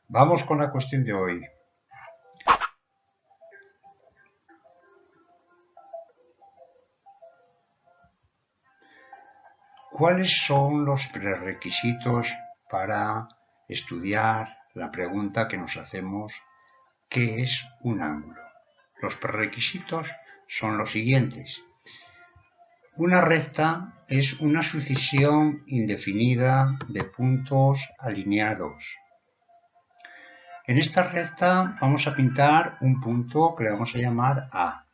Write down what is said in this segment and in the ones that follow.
Vamos con la cuestión de hoy. ¿Cuáles son los prerequisitos para estudiar la pregunta que nos hacemos? ¿Qué es un ángulo? Los prerequisitos son los siguientes. Una recta es una sucesión indefinida de puntos alineados. En esta recta vamos a pintar un punto que le vamos a llamar A.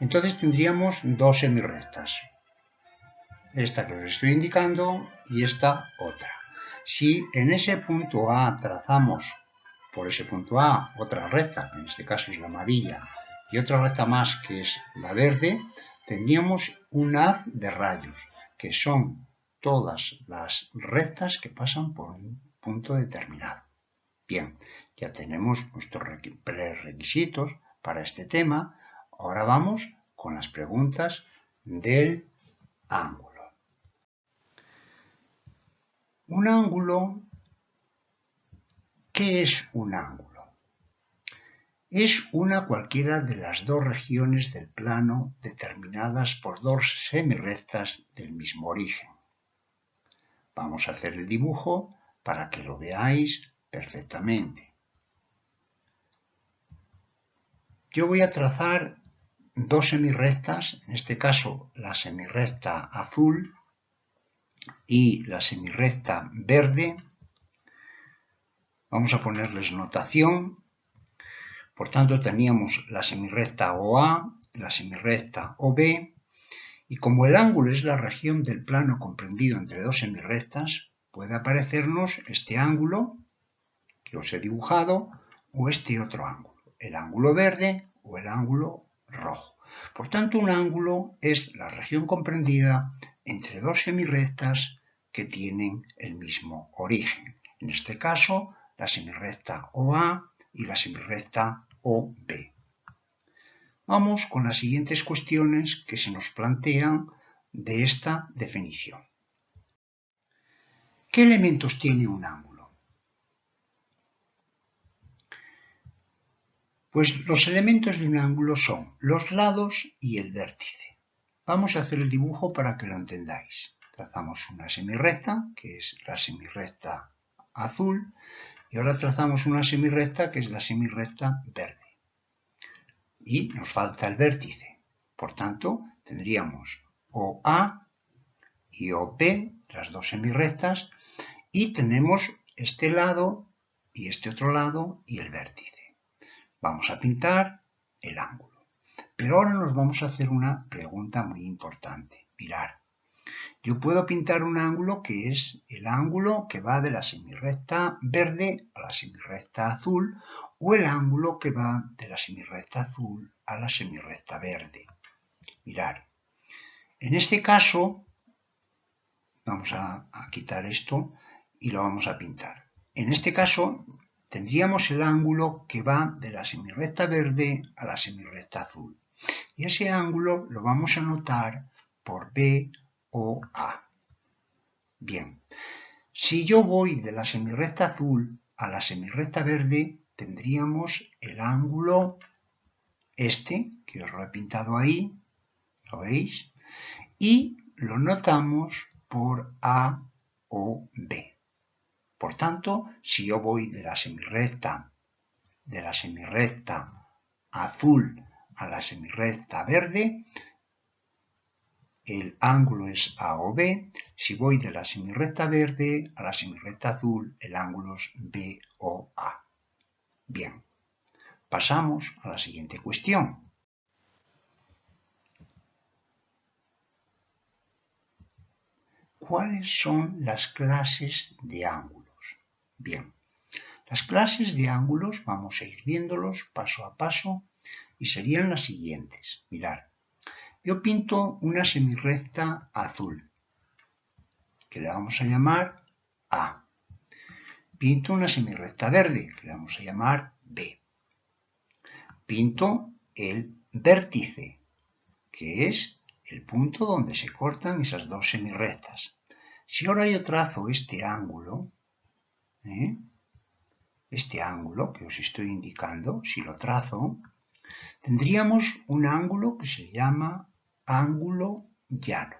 Entonces tendríamos dos semirrectas. Esta que os estoy indicando y esta otra. Si en ese punto A trazamos por ese punto A otra recta, en este caso es la amarilla, y otra recta más que es la verde, tendríamos un haz de rayos, que son todas las rectas que pasan por un punto determinado. Bien, ya tenemos nuestros prerequisitos para este tema. Ahora vamos con las preguntas del ángulo. Un ángulo, ¿qué es un ángulo? Es una cualquiera de las dos regiones del plano determinadas por dos semirrectas del mismo origen. Vamos a hacer el dibujo para que lo veáis perfectamente. Yo voy a trazar dos semirrectas, en este caso la semirrecta azul y la semirrecta verde. Vamos a ponerles notación. Por tanto, teníamos la semirrecta OA, la semirrecta OB, y como el ángulo es la región del plano comprendido entre dos semirrectas, puede aparecernos este ángulo que os he dibujado o este otro ángulo, el ángulo verde o el ángulo rojo. Por tanto, un ángulo es la región comprendida entre dos semirrectas que tienen el mismo origen. En este caso, la semirrecta OA y la semirrecta OB. Vamos con las siguientes cuestiones que se nos plantean de esta definición. ¿Qué elementos tiene un ángulo? Pues los elementos de un ángulo son los lados y el vértice. Vamos a hacer el dibujo para que lo entendáis. Trazamos una semirrecta, que es la semirrecta azul, y ahora trazamos una semirrecta, que es la semirrecta verde. Y nos falta el vértice. Por tanto, tendríamos OA y OB, las dos semirrectas, y tenemos este lado y este otro lado y el vértice. Vamos a pintar el ángulo. Pero ahora nos vamos a hacer una pregunta muy importante. Mirad, yo puedo pintar un ángulo que es el ángulo que va de la semirrecta verde a la semirrecta azul, o el ángulo que va de la semirrecta azul a la semirrecta verde. Mirad, en este caso vamos a quitar esto y lo vamos a pintar. En este caso tendríamos el ángulo que va de la semirrecta verde a la semirrecta azul. Y ese ángulo lo vamos a notar por BOA. Bien, si yo voy de la semirrecta azul a la semirrecta verde, tendríamos el ángulo este, que os lo he pintado ahí, ¿lo veis? Y lo notamos por A o B. Por tanto, si yo voy de la semirrecta azul a la semirrecta verde, el ángulo es A o B. Si voy de la semirrecta verde a la semirrecta azul, el ángulo es B o A. Bien, pasamos a la siguiente cuestión. ¿Cuáles son las clases de ángulos? Bien, las clases de ángulos vamos a ir viéndolos paso a paso y serían las siguientes. Mirad, yo pinto una semirrecta azul, que le vamos a llamar A. Pinto una semirrecta verde, que le vamos a llamar B. Pinto el vértice, que es el punto donde se cortan esas dos semirrectas. Si ahora yo trazo este ángulo, este ángulo que os estoy indicando, si lo trazo, tendríamos un ángulo que se llama ángulo llano.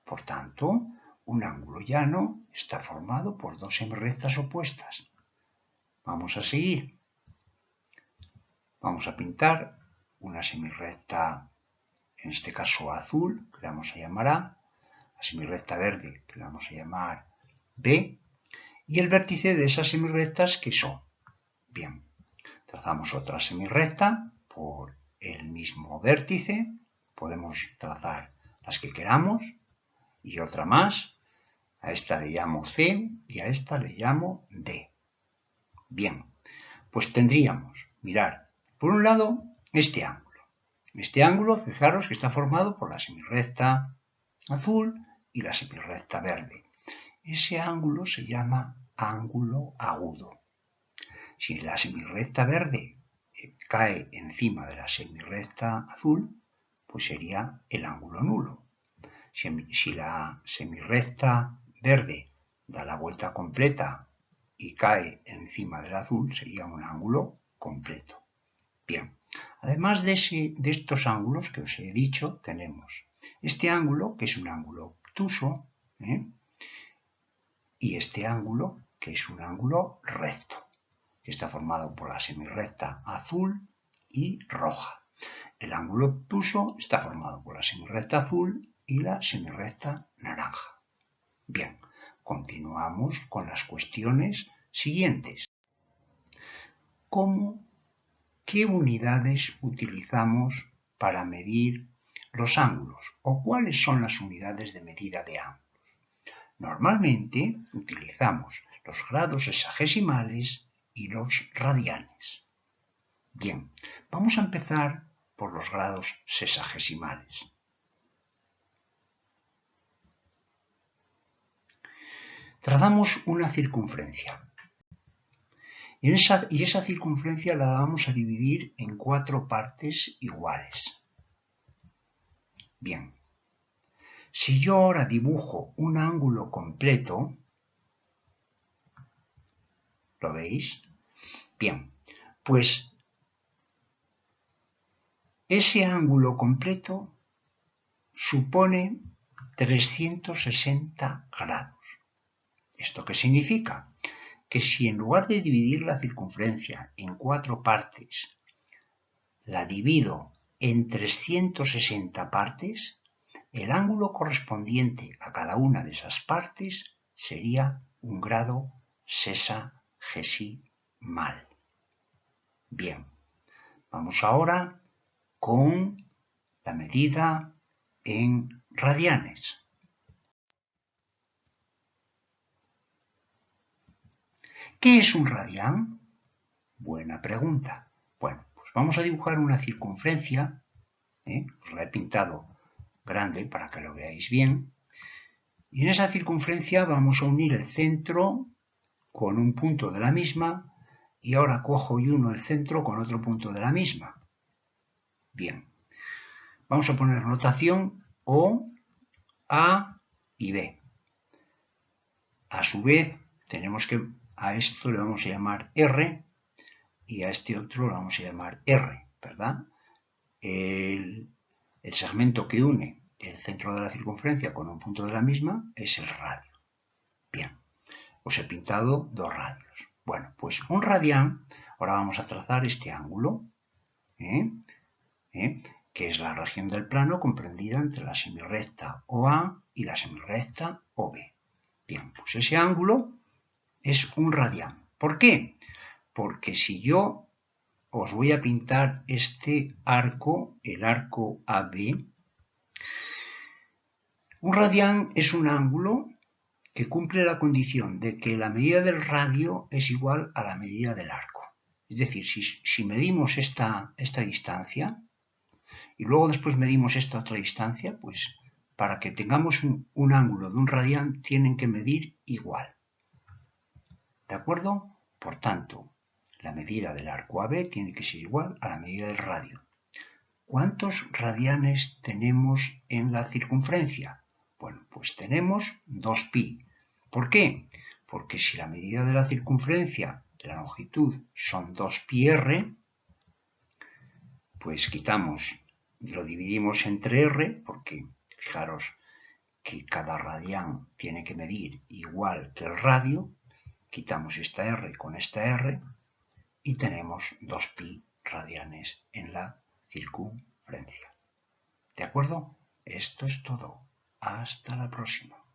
Por tanto, un ángulo llano está formado por dos semirrectas opuestas. Vamos a seguir. Vamos a pintar una semirrecta, en este caso azul, que la vamos a llamar A, la semirrecta verde, que la vamos a llamar B, y el vértice de esas semirrectas que son. Bien, trazamos otra semirrecta por el mismo vértice, podemos trazar las que queramos, y otra más, a esta le llamo C y a esta le llamo D. Bien, pues tendríamos, mirad, por un lado, este ángulo. Este ángulo, fijaros que está formado por la semirrecta azul y la semirrecta verde. Ese ángulo se llama ángulo agudo. Si la semirrecta verde cae encima de la semirrecta azul, pues sería el ángulo nulo. Si la semirrecta verde da la vuelta completa y cae encima del azul, sería un ángulo completo. Bien, además de estos ángulos que os he dicho, tenemos este ángulo, que es un ángulo obtuso, y este ángulo, que es un ángulo recto, que está formado por la semirrecta azul y roja. El ángulo obtuso está formado por la semirrecta azul y la semirrecta naranja. Bien, continuamos con las cuestiones siguientes. ¿Qué unidades utilizamos para medir los ángulos? ¿O cuáles son las unidades de medida de ángulos? Normalmente utilizamos los grados sexagesimales y los radianes. Bien, vamos a empezar por los grados sexagesimales. Trazamos una circunferencia. Y esa circunferencia la vamos a dividir en 4 partes iguales. Bien, si yo ahora dibujo un ángulo completo, ¿lo veis? Bien, pues ese ángulo completo supone 360 grados. ¿Esto qué significa? Que si en lugar de dividir la circunferencia en 4 partes, la divido en 360 partes, el ángulo correspondiente a cada una de esas partes sería un grado sexagesimal. Bien, vamos ahora con la medida en radianes. ¿Qué es un radián? Buena pregunta. Bueno, pues vamos a dibujar una circunferencia, os la he pintado grande para que lo veáis bien, y en esa circunferencia vamos a unir el centro con un punto de la misma, y ahora cojo y uno el centro con otro punto de la misma. Bien, vamos a poner notación O, A y B. A su vez, tenemos que a esto le vamos a llamar R y a este otro lo vamos a llamar R, ¿verdad? El segmento que une el centro de la circunferencia con un punto de la misma es el radio. Bien, os he pintado 2 radios. Bueno, pues un radián, ahora vamos a trazar este ángulo, que es la región del plano comprendida entre la semirrecta OA y la semirrecta OB. Bien, pues ese ángulo es un radián. ¿Por qué? Porque si yo os voy a pintar este arco, el arco AB, un radián es un ángulo que cumple la condición de que la medida del radio es igual a la medida del arco. Es decir, si medimos esta distancia y luego después medimos esta otra distancia, pues para que tengamos un ángulo de un radián tienen que medir igual. ¿De acuerdo? Por tanto, la medida del arco AB tiene que ser igual a la medida del radio. ¿Cuántos radianes tenemos en la circunferencia? Bueno, pues tenemos 2pi. ¿Por qué? Porque si la medida de la circunferencia de la longitud son 2πr, pues quitamos y lo dividimos entre r, porque fijaros que cada radián tiene que medir igual que el radio. Quitamos esta r con esta r y tenemos 2pi radianes en la circunferencia. ¿De acuerdo? Esto es todo. Hasta la próxima.